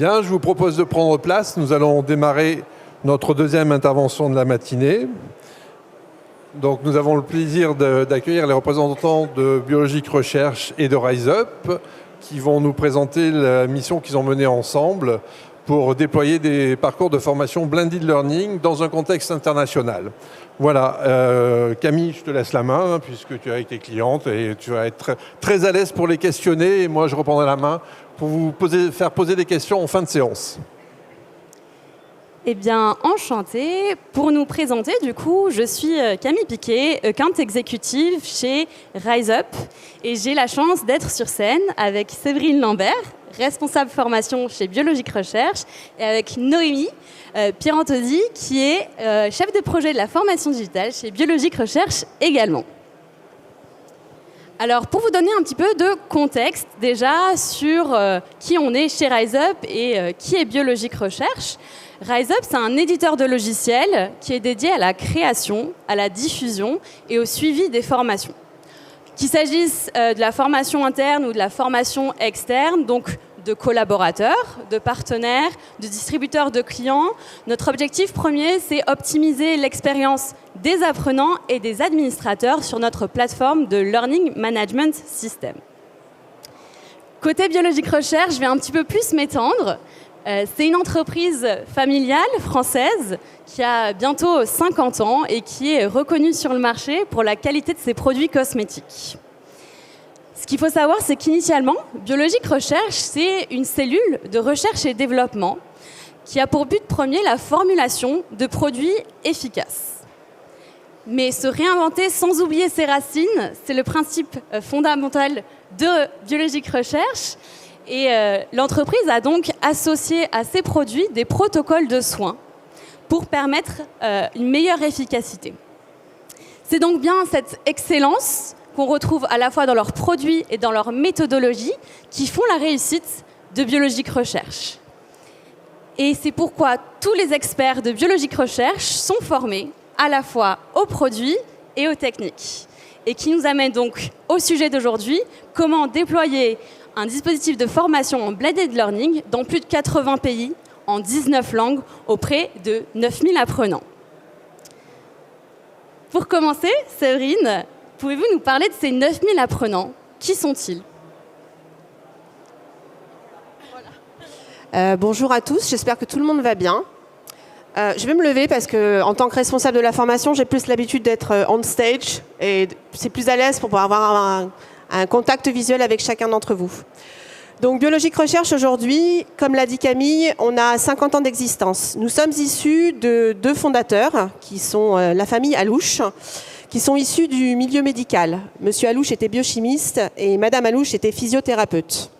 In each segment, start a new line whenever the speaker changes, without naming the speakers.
Bien, je vous propose de prendre place. Nous allons démarrer notre deuxième intervention de la matinée. Donc, nous avons le plaisir d'accueillir les représentants de Biologique Recherche et de RiseUp qui vont nous présenter la mission qu'ils ont menée ensemble pour déployer des parcours de formation blended learning dans un contexte international. Voilà, Camille, je te laisse la main puisque tu es avec tes clientes et tu vas être très à l'aise pour les questionner et moi je reprendrai la main pour vous faire poser des questions en fin de séance.
Eh bien, enchantée. Pour nous présenter, du coup, je suis Camille Piquet, account exécutive chez RiseUp et j'ai la chance d'être sur scène avec Séverine Lambert, responsable formation chez Biologique Recherche, et avec Noémie Pierantozzi, qui est chef de projet de la formation digitale chez Biologique Recherche également. Alors, pour vous donner un petit peu de contexte déjà sur qui on est chez RiseUp et qui est Biologique Recherche, RiseUp, c'est un éditeur de logiciels qui est dédié à la création, à la diffusion et au suivi des formations. Qu'il s'agisse de la formation interne ou de la formation externe, donc de collaborateurs, de partenaires, de distributeurs de clients, notre objectif premier, c'est optimiser l'expérience des apprenants et des administrateurs sur notre plateforme de Learning Management System. Côté Biologique Recherche, je vais un petit peu plus m'étendre. C'est une entreprise familiale française qui a bientôt 50 ans et qui est reconnue sur le marché pour la qualité de ses produits cosmétiques. Ce qu'il faut savoir, c'est qu'initialement, Biologique Recherche, c'est une cellule de recherche et développement qui a pour but premier la formulation de produits efficaces. Mais se réinventer sans oublier ses racines, c'est le principe fondamental de Biologique Recherche. Et l'entreprise a donc associé à ses produits des protocoles de soins pour permettre une meilleure efficacité. C'est donc bien cette excellence qu'on retrouve à la fois dans leurs produits et dans leur méthodologie qui font la réussite de Biologique Recherche. Et c'est pourquoi tous les experts de Biologique Recherche sont formés à la fois aux produits et aux techniques. Et qui nous amène donc au sujet d'aujourd'hui, comment déployer un dispositif de formation en blended learning dans plus de 80 pays, en 19 langues, auprès de 9000 apprenants. Pour commencer, Séverine, pouvez-vous nous parler de ces 9000 apprenants? Qui sont-ils?
Bonjour à tous, j'espère que tout le monde va bien. Je vais me lever parce que, en tant que responsable de la formation, j'ai plus l'habitude d'être on stage et c'est plus à l'aise pour pouvoir avoir un contact visuel avec chacun d'entre vous. Donc, Biologique Recherche, aujourd'hui, comme l'a dit Camille, on a 50 ans d'existence. Nous sommes issus de deux fondateurs, qui sont la famille Alouche, qui sont issus du milieu médical. Monsieur Alouche était biochimiste et Madame Alouche était physiothérapeute.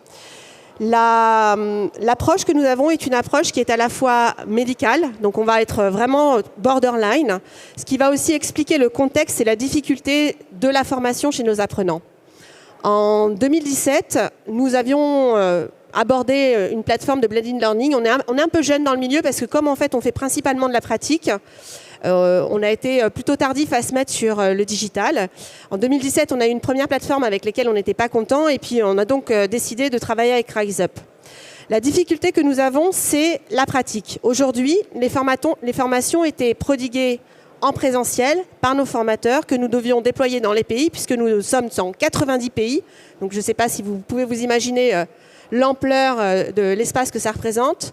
L'approche que nous avons est une approche qui est à la fois médicale, donc on va être vraiment borderline, ce qui va aussi expliquer le contexte et la difficulté de la formation chez nos apprenants. En 2017, nous avions abordé une plateforme de blended learning. On est un peu jeune dans le milieu parce que comme en fait on fait principalement de la pratique, on a été plutôt tardif à se mettre sur le digital. En 2017, on a eu une première plateforme avec laquelle on n'était pas content et puis on a donc décidé de travailler avec RiseUp. La difficulté que nous avons, c'est la pratique. Aujourd'hui, les formations étaient prodiguées en présentiel par nos formateurs que nous devions déployer dans les pays puisque nous sommes en 90 pays. Donc je ne sais pas si vous pouvez vous imaginer l'ampleur de l'espace que ça représente.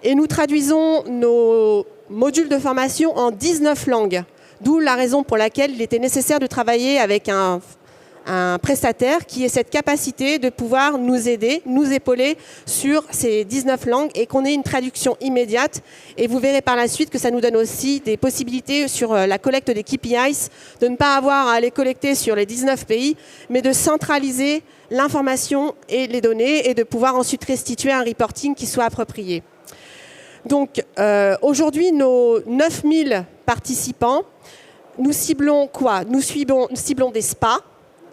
Et nous traduisons nos modules de formation en 19 langues. D'où la raison pour laquelle il était nécessaire de travailler avec un prestataire qui ait cette capacité de pouvoir nous aider, nous épauler sur ces 19 langues et qu'on ait une traduction immédiate. Et vous verrez par la suite que ça nous donne aussi des possibilités sur la collecte des KPIs, de ne pas avoir à les collecter sur les 19 pays, mais de centraliser l'information et les données et de pouvoir ensuite restituer un reporting qui soit approprié. Donc aujourd'hui, nos 9000 participants, nous ciblons quoi? Nous ciblons des spas,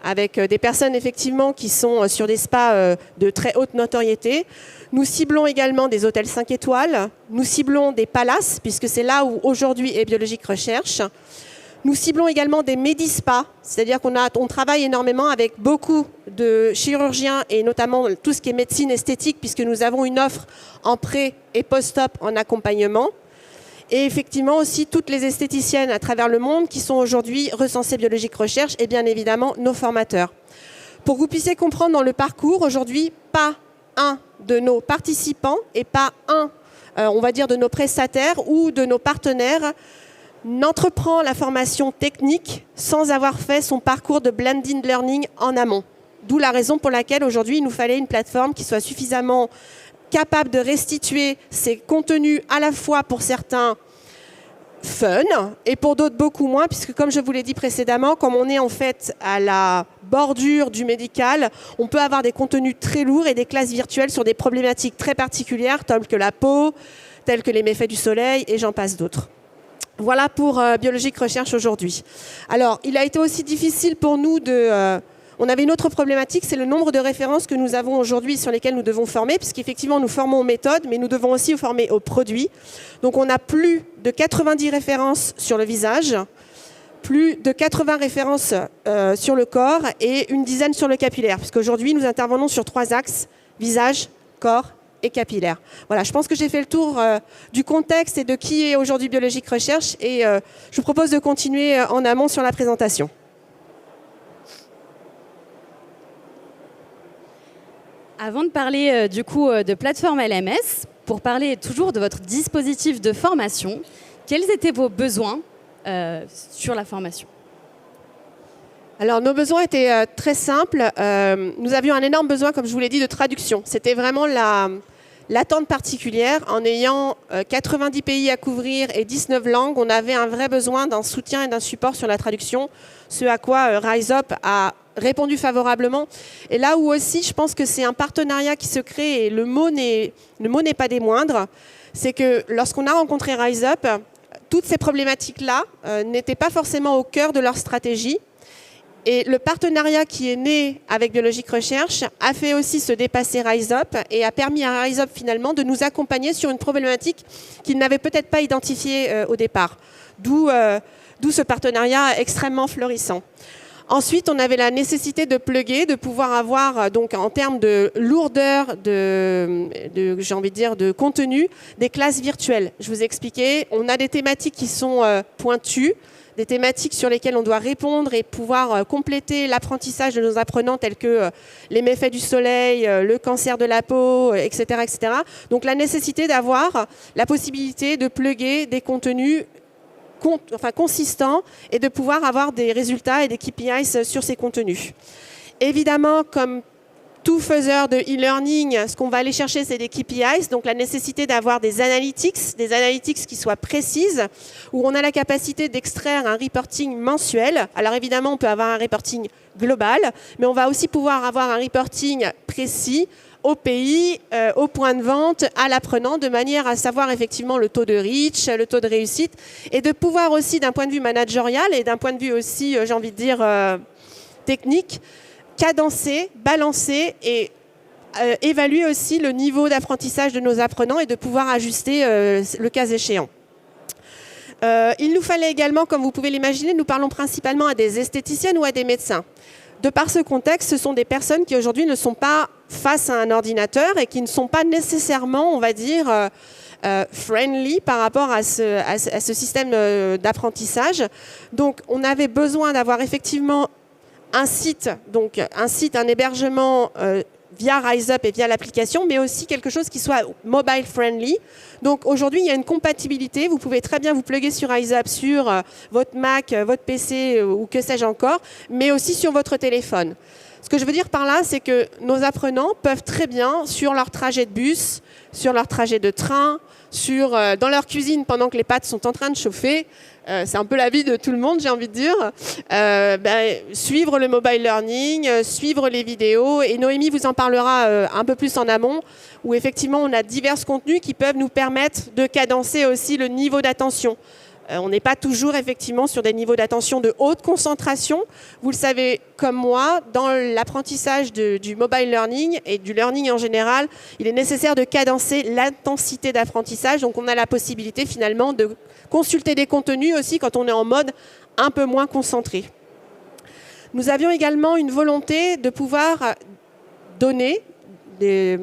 avec des personnes effectivement qui sont sur des spas de très haute notoriété. Nous ciblons également des hôtels 5 étoiles. Nous ciblons des palaces, puisque c'est là où aujourd'hui est Biologique Recherche. Nous ciblons également des Medispa, c'est-à-dire qu'on travaille énormément avec beaucoup de chirurgiens et notamment tout ce qui est médecine esthétique, puisque nous avons une offre en pré- et post-op en accompagnement. Et effectivement aussi toutes les esthéticiennes à travers le monde qui sont aujourd'hui recensées Biologique Recherche et bien évidemment nos formateurs. Pour que vous puissiez comprendre dans le parcours, aujourd'hui, pas un de nos participants et pas un, on va dire, de nos prestataires ou de nos partenaires n'entreprend la formation technique sans avoir fait son parcours de blended learning en amont. D'où la raison pour laquelle aujourd'hui, il nous fallait une plateforme qui soit suffisamment capable de restituer ces contenus à la fois pour certains fun et pour d'autres beaucoup moins, puisque comme je vous l'ai dit précédemment, comme on est en fait à la bordure du médical, on peut avoir des contenus très lourds et des classes virtuelles sur des problématiques très particulières, telles que la peau, telles que les méfaits du soleil, et j'en passe d'autres. Voilà pour Biologique Recherche aujourd'hui. Alors, il a été aussi difficile pour nous de... on avait une autre problématique, c'est le nombre de références que nous avons aujourd'hui sur lesquelles nous devons former, puisqu'effectivement, nous formons aux méthodes, mais nous devons aussi former aux produits. Donc, on a plus de 90 références sur le visage, plus de 80 références sur le corps et une dizaine sur le capillaire, puisqu'aujourd'hui, nous intervenons sur 3 axes, visage, corps et capillaire. Voilà, je pense que j'ai fait le tour du contexte et de qui est aujourd'hui Biologique Recherche et je vous propose de continuer en amont sur la présentation.
Avant de parler du coup de plateforme LMS, pour parler toujours de votre dispositif de formation, quels étaient vos besoins sur la formation ?
Alors, nos besoins étaient très simples. Nous avions un énorme besoin, comme je vous l'ai dit, de traduction. C'était vraiment l'attente particulière. En ayant 90 pays à couvrir et 19 langues, on avait un vrai besoin d'un soutien et d'un support sur la traduction, ce à quoi RiseUp a répondu favorablement. Et là où aussi, je pense que c'est un partenariat qui se crée, et le mot n'est pas des moindres, c'est que lorsqu'on a rencontré RiseUp, toutes ces problématiques-là n'étaient pas forcément au cœur de leur stratégie. Et le partenariat qui est né avec Biologique Recherche a fait aussi se dépasser RiseUp et a permis à RiseUp finalement de nous accompagner sur une problématique qu'ils n'avaient peut-être pas identifiée au départ. D'où ce partenariat extrêmement florissant. Ensuite, on avait la nécessité de plugger, de pouvoir avoir, donc en termes de lourdeur, j'ai envie de dire, de contenu, des classes virtuelles. Je vous ai expliqué, on a des thématiques qui sont pointues, des thématiques sur lesquelles on doit répondre et pouvoir compléter l'apprentissage de nos apprenants tels que les méfaits du soleil, le cancer de la peau, etc., etc. Donc la nécessité d'avoir la possibilité de plugger des contenus consistants et de pouvoir avoir des résultats et des KPIs sur ces contenus. Évidemment, comme tout faiseur de e-learning, ce qu'on va aller chercher, c'est des KPIs, donc la nécessité d'avoir des analytics qui soient précises, où on a la capacité d'extraire un reporting mensuel. Alors évidemment, on peut avoir un reporting global, mais on va aussi pouvoir avoir un reporting précis au pays, au point de vente, à l'apprenant, de manière à savoir effectivement le taux de reach, le taux de réussite, et de pouvoir aussi, d'un point de vue managérial et d'un point de vue aussi, j'ai envie de dire, technique, cadencer, balancer et évaluer aussi le niveau d'apprentissage de nos apprenants et de pouvoir ajuster le cas échéant. Il nous fallait également, comme vous pouvez l'imaginer, nous parlons principalement à des esthéticiennes ou à des médecins. De par ce contexte, ce sont des personnes qui aujourd'hui ne sont pas face à un ordinateur et qui ne sont pas nécessairement, on va dire, friendly par rapport à ce système d'apprentissage. Donc, on avait besoin d'avoir effectivement un site, un hébergement via RiseUp et via l'application, mais aussi quelque chose qui soit mobile friendly. Donc aujourd'hui, il y a une compatibilité. Vous pouvez très bien vous plugger sur RiseUp sur votre Mac, votre PC ou que sais-je encore, mais aussi sur votre téléphone. Ce que je veux dire par là, c'est que nos apprenants peuvent très bien, sur leur trajet de bus, sur leur trajet de train, dans leur cuisine pendant que les pâtes sont en train de chauffer, c'est un peu la vie de tout le monde, j'ai envie de dire, suivre le mobile learning, suivre les vidéos, et Noémie vous en parlera un peu plus en amont, où effectivement on a divers contenus qui peuvent nous permettre de cadencer aussi le niveau d'attention. On n'est pas toujours effectivement sur des niveaux d'attention de haute concentration. Vous le savez comme moi, dans l'apprentissage du mobile learning et du learning en général, il est nécessaire de cadencer l'intensité d'apprentissage. Donc on a la possibilité finalement de consulter des contenus aussi quand on est en mode un peu moins concentré. Nous avions également une volonté de pouvoir donner des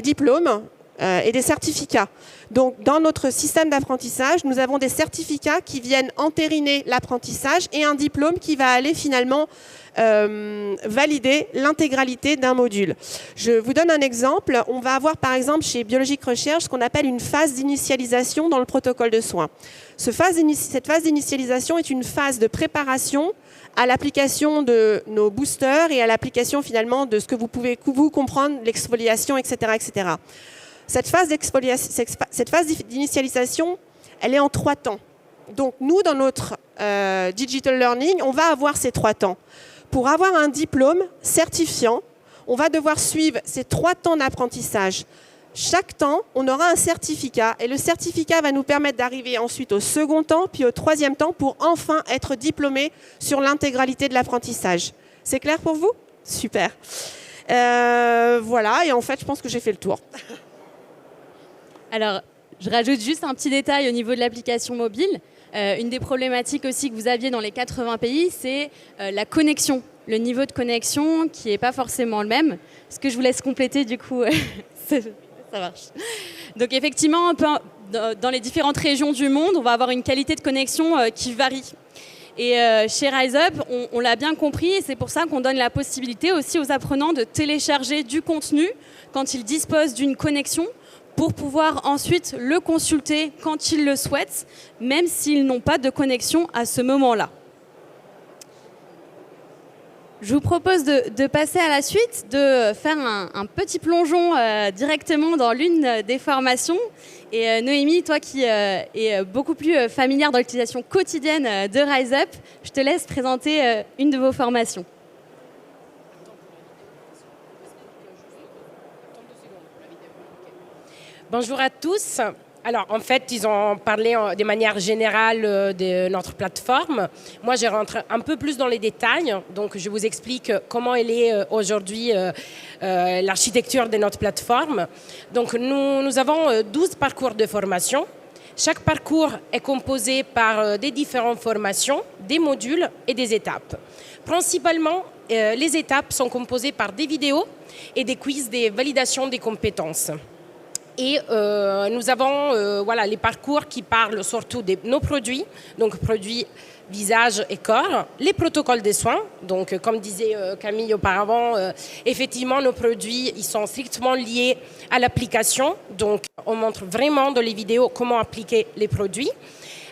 diplômes et des certificats. Donc, dans notre système d'apprentissage, nous avons des certificats qui viennent entériner l'apprentissage et un diplôme qui va aller finalement valider l'intégralité d'un module. Je vous donne un exemple. On va avoir par exemple chez Biologique Recherche ce qu'on appelle une phase d'initialisation dans le protocole de soins. Cette phase d'initialisation est une phase de préparation à l'application de nos boosters et à l'application finalement de ce que vous pouvez vous comprendre, l'exfoliation, etc., etc. Cette phase d'initialisation, elle est en 3 temps. Donc nous, dans notre digital learning, on va avoir ces 3 temps. Pour avoir un diplôme certifiant, on va devoir suivre ces 3 temps d'apprentissage. Chaque temps, on aura un certificat et le certificat va nous permettre d'arriver ensuite au second temps, puis au 3e temps pour enfin être diplômé sur l'intégralité de l'apprentissage. C'est clair pour vous? Super. Voilà, et en fait, je pense que j'ai fait le tour.
Alors, je rajoute juste un petit détail au niveau de l'application mobile. Une des problématiques aussi que vous aviez dans les 80 pays, c'est la connexion. Le niveau de connexion qui n'est pas forcément le même. Ce que je vous laisse compléter, du coup, ça marche. Donc, effectivement, dans les différentes régions du monde, on va avoir une qualité de connexion qui varie. Et chez RiseUp, on l'a bien compris, et c'est pour ça qu'on donne la possibilité aussi aux apprenants de télécharger du contenu quand ils disposent d'une connexion, pour pouvoir ensuite le consulter quand ils le souhaitent, même s'ils n'ont pas de connexion à ce moment-là. Je vous propose de passer à la suite, de faire un petit plongeon directement dans l'une des formations. Et Noémie, toi qui es beaucoup plus familière dans l'utilisation quotidienne de RiseUp, je te laisse présenter une de vos formations.
Bonjour à tous. Alors, en fait, ils ont parlé de manière générale de notre plateforme. Moi, je rentre un peu plus dans les détails. Donc, je vous explique comment elle est aujourd'hui l'architecture de notre plateforme. Donc, nous avons 12 parcours de formation. Chaque parcours est composé par des différentes formations, des modules et des étapes. Principalement, les étapes sont composées par des vidéos et des quiz de validation des compétences. Et nous avons les parcours qui parlent surtout de nos produits, donc produits visage et corps, les protocoles de soins. Donc, comme disait Camille auparavant, effectivement, nos produits ils sont strictement liés à l'application. Donc, on montre vraiment dans les vidéos comment appliquer les produits.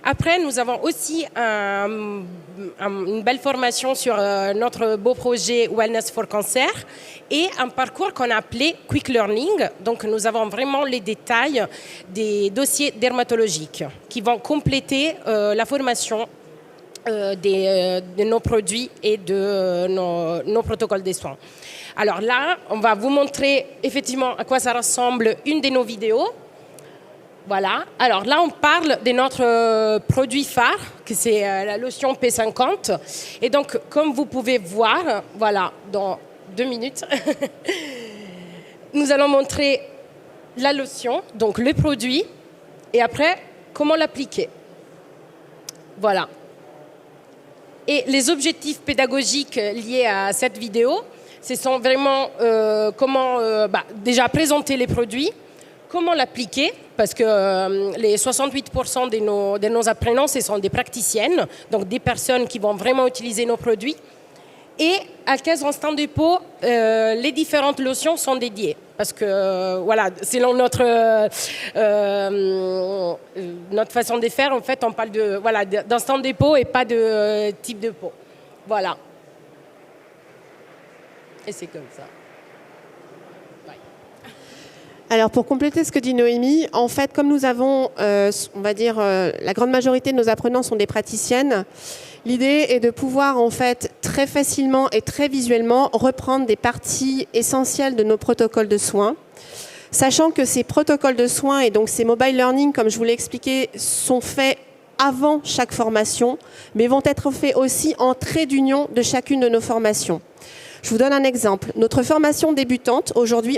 Après, nous avons aussi une belle formation sur notre beau projet Wellness for Cancer et un parcours qu'on a appelé Quick Learning. Donc, nous avons vraiment les détails des dossiers dermatologiques qui vont compléter la formation de nos produits et de nos protocoles de soins. Alors là, on va vous montrer effectivement à quoi ça ressemble une de nos vidéos. Voilà. Alors là, on parle de notre produit phare, que c'est la lotion P50. Et donc, comme vous pouvez voir, voilà, dans 2 minutes, nous allons montrer la lotion, donc le produit, et après, comment l'appliquer. Voilà. Et les objectifs pédagogiques liés à cette vidéo, ce sont vraiment comment déjà présenter les produits, comment l'appliquer, parce que les 68% de nos apprenants, ce sont des praticiennes, donc des personnes qui vont vraiment utiliser nos produits. Et à 15 instants de peau, les différentes lotions sont dédiées. Parce que, voilà, selon notre façon de faire, en fait, on parle d'instant de peau et pas de type de peau. Voilà. Et c'est comme ça.
Alors, pour compléter ce que dit Noémie, en fait, comme nous avons, on va dire, la grande majorité de nos apprenants sont des praticiennes, l'idée est de pouvoir, en fait, très facilement et très visuellement reprendre des parties essentielles de nos protocoles de soins, sachant que ces protocoles de soins et donc ces mobile learning, comme je vous l'ai expliqué, sont faits avant chaque formation, mais vont être faits aussi en trait d'union de chacune de nos formations. Je vous donne un exemple. Notre formation débutante, aujourd'hui,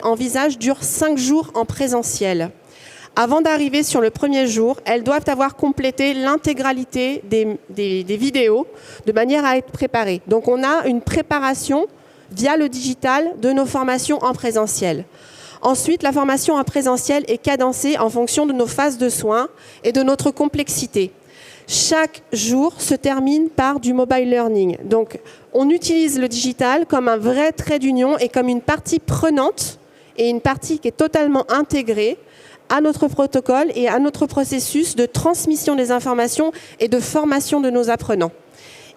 dure 5 jours en présentiel. Avant d'arriver sur le premier jour, elles doivent avoir complété l'intégralité des vidéos de manière à être préparées. Donc on a une préparation via le digital de nos formations en présentiel. Ensuite, la formation en présentiel est cadencée en fonction de nos phases de soins et de notre complexité. Chaque jour se termine par du mobile learning. Donc on utilise le digital comme un vrai trait d'union et comme une partie prenante et une partie qui est totalement intégrée à notre protocole et à notre processus de transmission des informations et de formation de nos apprenants.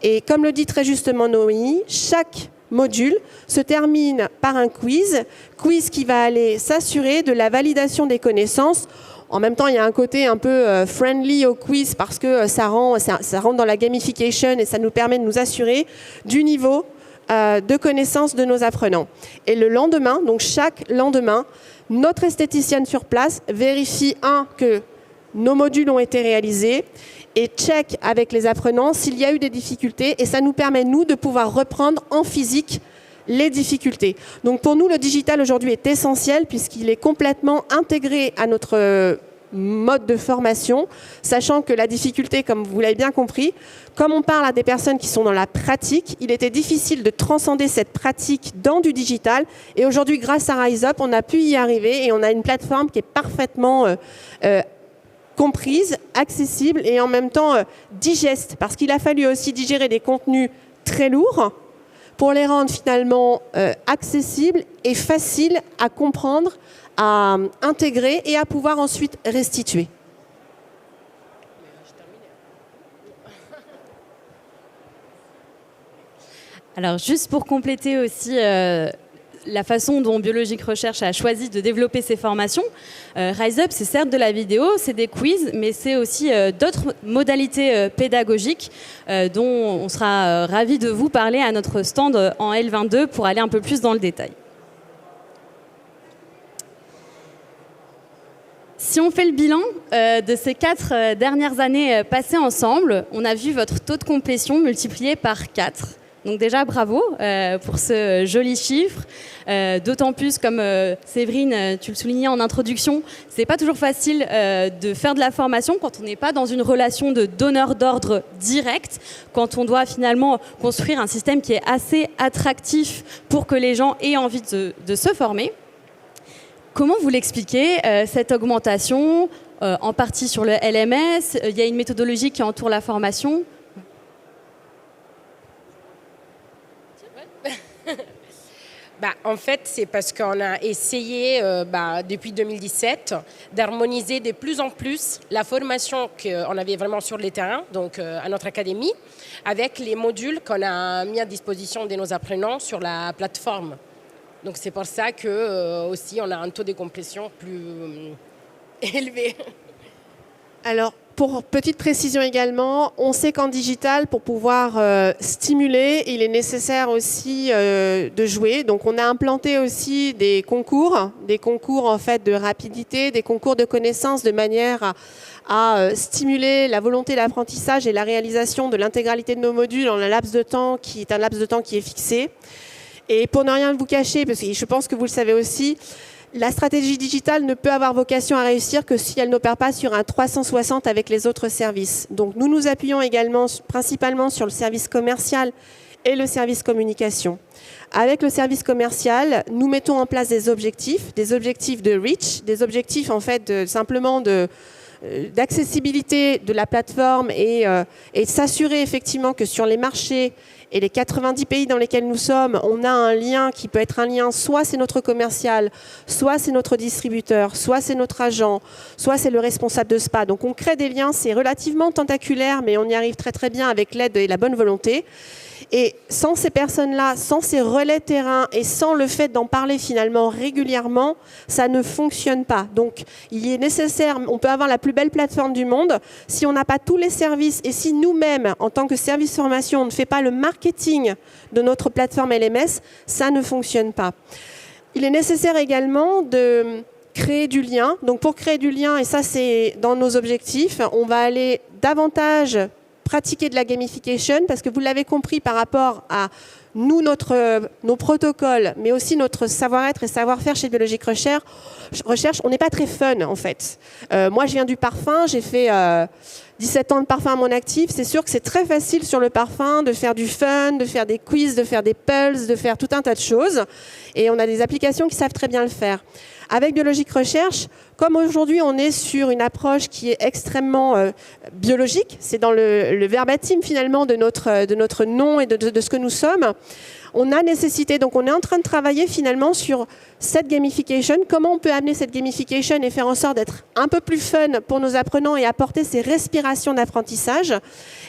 Et comme le dit très justement Noémie, chaque module se termine par un quiz qui va aller s'assurer de la validation des connaissances. En même temps, il y a un côté un peu friendly au quiz parce que ça rentre dans la gamification et ça nous permet de nous assurer du niveau de connaissance de nos apprenants. Et le lendemain, donc chaque lendemain, notre esthéticienne sur place vérifie, que nos modules ont été réalisés et check avec les apprenants s'il y a eu des difficultés. Et ça nous permet, nous, de pouvoir reprendre en physique les difficultés. Donc pour nous, le digital aujourd'hui est essentiel puisqu'il est complètement intégré à notre mode de formation, sachant que la difficulté, comme vous l'avez bien compris, comme on parle à des personnes qui sont dans la pratique, il était difficile de transcender cette pratique dans du digital. Et aujourd'hui, grâce à RiseUp, on a pu y arriver et on a une plateforme qui est parfaitement comprise, accessible et en même temps digeste, parce qu'il a fallu aussi digérer des contenus très lourds pour les rendre finalement accessibles et faciles à comprendre, à intégrer et à pouvoir ensuite restituer.
Alors, juste pour compléter aussi la façon dont Biologique Recherche a choisi de développer ses formations, RiseUp, c'est certes de la vidéo, c'est des quiz, mais c'est aussi d'autres modalités pédagogiques dont on sera ravis de vous parler à notre stand en L22 pour aller un peu plus dans le détail. Si on fait le bilan de ces 4 dernières années passées ensemble, on a vu votre taux de complétion multiplié par 4. Donc déjà, bravo pour ce joli chiffre. D'autant plus, comme Séverine, tu le soulignais en introduction, c'est pas toujours facile de faire de la formation quand on n'est pas dans une relation de donneur d'ordre direct, quand on doit finalement construire un système qui est assez attractif pour que les gens aient envie de se former. Comment vous l'expliquez, cette augmentation, en partie sur le LMS, il y a une méthodologie qui entoure la formation?
En fait, c'est parce qu'on a essayé, depuis 2017, d'harmoniser de plus en plus la formation qu'on avait vraiment sur le terrain, donc à notre académie, avec les modules qu'on a mis à disposition de nos apprenants sur la plateforme. Donc c'est pour ça que aussi on a un taux de complétion plus élevé.
Alors, pour petite précision également, on sait qu'en digital, pour pouvoir stimuler, il est nécessaire aussi de jouer. Donc on a implanté aussi des concours en fait de rapidité, des concours de connaissances de manière à stimuler la volonté d'apprentissage et la réalisation de l'intégralité de nos modules en un laps de temps qui est fixé. Et pour ne rien vous cacher, parce que je pense que vous le savez aussi, la stratégie digitale ne peut avoir vocation à réussir que si elle n'opère pas sur un 360 avec les autres services. Donc nous nous appuyons également principalement sur le service commercial et le service communication. Avec le service commercial, nous mettons en place des objectifs de reach, des objectifs en fait simplement d'accessibilité de la plateforme et s'assurer effectivement que sur les marchés et les 90 pays dans lesquels nous sommes, on a un lien qui peut être un lien, soit c'est notre commercial, soit c'est notre distributeur, soit c'est notre agent, soit c'est le responsable de spa. Donc on crée des liens, c'est relativement tentaculaire, mais on y arrive très très bien avec l'aide et la bonne volonté. Et sans ces personnes-là, sans ces relais terrain et sans le fait d'en parler finalement régulièrement, ça ne fonctionne pas. Donc il est nécessaire, on peut avoir la plus belle plateforme du monde, si on n'a pas tous les services et si nous-mêmes, en tant que service formation, on ne fait pas le marketing de notre plateforme LMS, ça ne fonctionne pas. Il est nécessaire également de créer du lien. Donc pour créer du lien, et ça c'est dans nos objectifs, on va aller davantage pratiquer de la gamification, parce que vous l'avez compris par rapport à nous, nos protocoles, mais aussi notre savoir-être et savoir-faire chez Biologique Recherche, on n'est pas très fun en fait. Moi, je viens du parfum, j'ai fait 17 ans de parfum à mon actif. C'est sûr que c'est très facile sur le parfum de faire du fun, de faire des quiz, de faire des pulses, de faire tout un tas de choses. Et on a des applications qui savent très bien le faire. Avec Biologique Recherche, comme aujourd'hui on est sur une approche qui est extrêmement biologique, c'est dans le verbatim finalement de notre nom et de ce que nous sommes, on a nécessité, donc on est en train de travailler finalement sur cette gamification, comment on peut amener cette gamification et faire en sorte d'être un peu plus fun pour nos apprenants et apporter ces respirations d'apprentissage,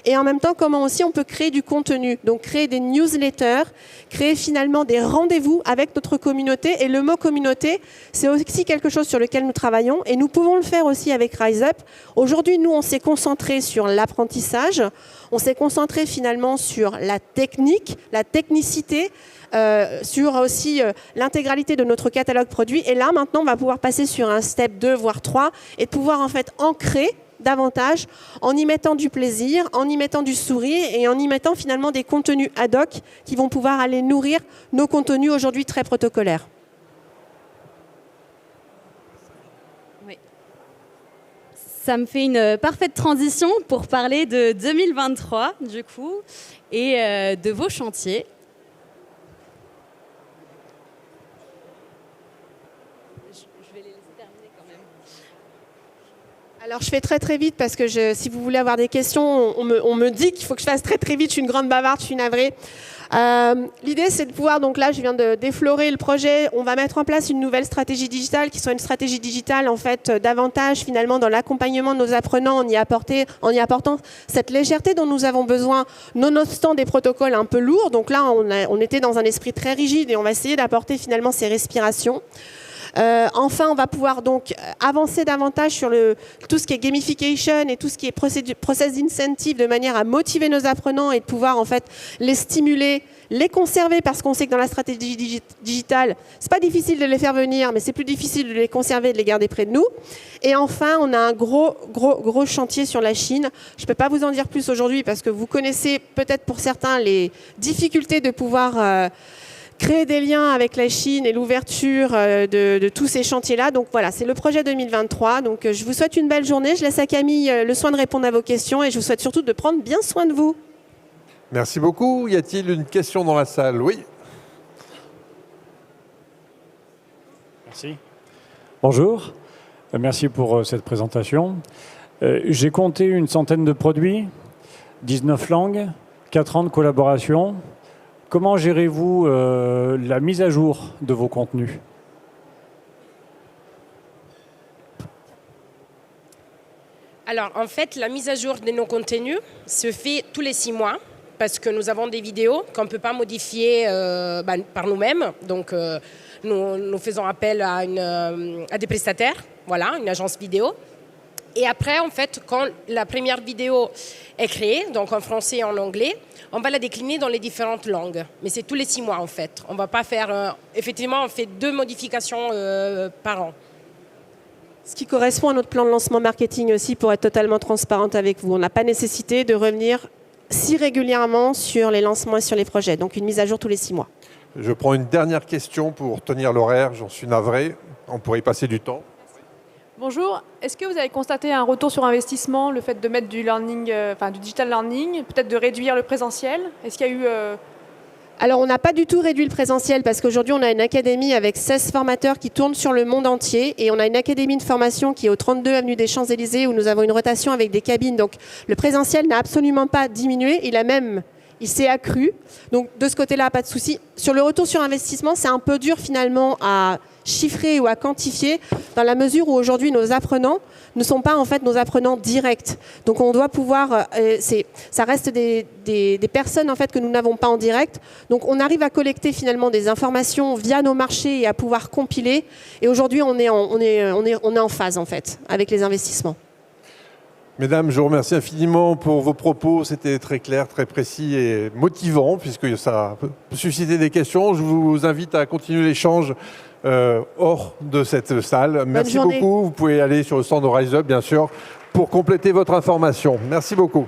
et en même temps comment aussi on peut créer du contenu, donc créer des newsletters, créer finalement des rendez-vous avec notre communauté, et le mot communauté, c'est aussi quelque chose sur lequel nous travaillons, et nous pouvons le faire aussi avec Rise Up. Aujourd'hui, nous, on s'est concentré sur l'apprentissage, on s'est concentré finalement sur la technique, la technicité, sur aussi l'intégralité de notre catalogue produit. Et là, maintenant, on va pouvoir passer sur un step 2, voire 3, et de pouvoir en fait ancrer davantage en y mettant du plaisir, en y mettant du sourire et en y mettant finalement des contenus ad hoc qui vont pouvoir aller nourrir nos contenus aujourd'hui très protocolaires.
Oui. Ça me fait une parfaite transition pour parler de 2023 du coup et de vos chantiers.
Alors, je fais très très vite parce que si vous voulez avoir des questions, on me dit qu'il faut que je fasse très très vite. Je suis une grande bavarde, je suis navrée. L'idée, c'est de pouvoir, donc là, je viens de déflorer le projet. On va mettre en place une nouvelle stratégie digitale qui soit une stratégie digitale, en fait, davantage finalement dans l'accompagnement de nos apprenants en y apportant cette légèreté dont nous avons besoin, nonobstant des protocoles un peu lourds. Donc là, on était dans un esprit très rigide et on va essayer d'apporter finalement ces respirations. Enfin, on va pouvoir donc avancer davantage sur tout ce qui est gamification et tout ce qui est process incentive de manière à motiver nos apprenants et de pouvoir en fait les stimuler, les conserver, parce qu'on sait que dans la stratégie digitale, c'est pas difficile de les faire venir, mais c'est plus difficile de les conserver et de les garder près de nous. Et enfin, on a un gros chantier sur la Chine. Je peux pas vous en dire plus aujourd'hui parce que vous connaissez peut-être pour certains les difficultés de pouvoir créer des liens avec la Chine et l'ouverture de tous ces chantiers-là. Donc voilà, c'est le projet 2023. Donc je vous souhaite une belle journée. Je laisse à Camille le soin de répondre à vos questions et je vous souhaite surtout de prendre bien soin de vous.
Merci beaucoup. Y a-t-il une question dans la salle? Oui.
Merci. Bonjour. Merci pour cette présentation. J'ai compté une centaine de produits, 19 langues, 4 ans de collaboration. Comment gérez-vous la mise à jour de vos contenus?
Alors, en fait, la mise à jour de nos contenus se fait tous les 6 mois parce que nous avons des vidéos qu'on ne peut pas modifier par nous-mêmes. Donc, nous faisons appel à des prestataires, voilà, une agence vidéo. Et après, en fait, quand la première vidéo est créée, donc en français et en anglais, on va la décliner dans les différentes langues. Mais c'est tous les 6 mois, en fait. On ne va pas faire... effectivement, on fait 2 modifications par an.
Ce qui correspond à notre plan de lancement marketing aussi, pour être totalement transparente avec vous. On n'a pas nécessité de revenir si régulièrement sur les lancements et sur les projets. Donc, une mise à jour tous les 6 mois.
Je prends une dernière question pour tenir l'horaire. J'en suis navré. On pourrait y passer du temps.
Bonjour, est-ce que vous avez constaté un retour sur investissement, le fait de mettre du learning, du digital learning, peut-être de réduire le présentiel? Est-ce qu'il y a eu...
Alors, on n'a pas du tout réduit le présentiel parce qu'aujourd'hui, on a une académie avec 16 formateurs qui tournent sur le monde entier et on a une académie de formation qui est au 32 avenue des Champs-Élysées où nous avons une rotation avec des cabines. Donc, le présentiel n'a absolument pas diminué, il s'est accru. Donc, de ce côté-là, pas de souci. Sur le retour sur investissement, c'est un peu dur finalement à chiffrer ou à quantifier dans la mesure où aujourd'hui nos apprenants ne sont pas en fait nos apprenants directs. Donc on doit pouvoir, ça reste des personnes en fait que nous n'avons pas en direct. Donc on arrive à collecter finalement des informations via nos marchés et à pouvoir compiler. Et aujourd'hui on est en phase en fait avec les investissements.
Mesdames, je vous remercie infiniment pour vos propos. C'était très clair, très précis et motivant puisque ça peut susciter des questions. Je vous invite à continuer l'échange hors de cette salle. Merci
journée.
beaucoup. Vous pouvez aller sur le stand de Rise Up, bien sûr, pour compléter votre information. Merci beaucoup.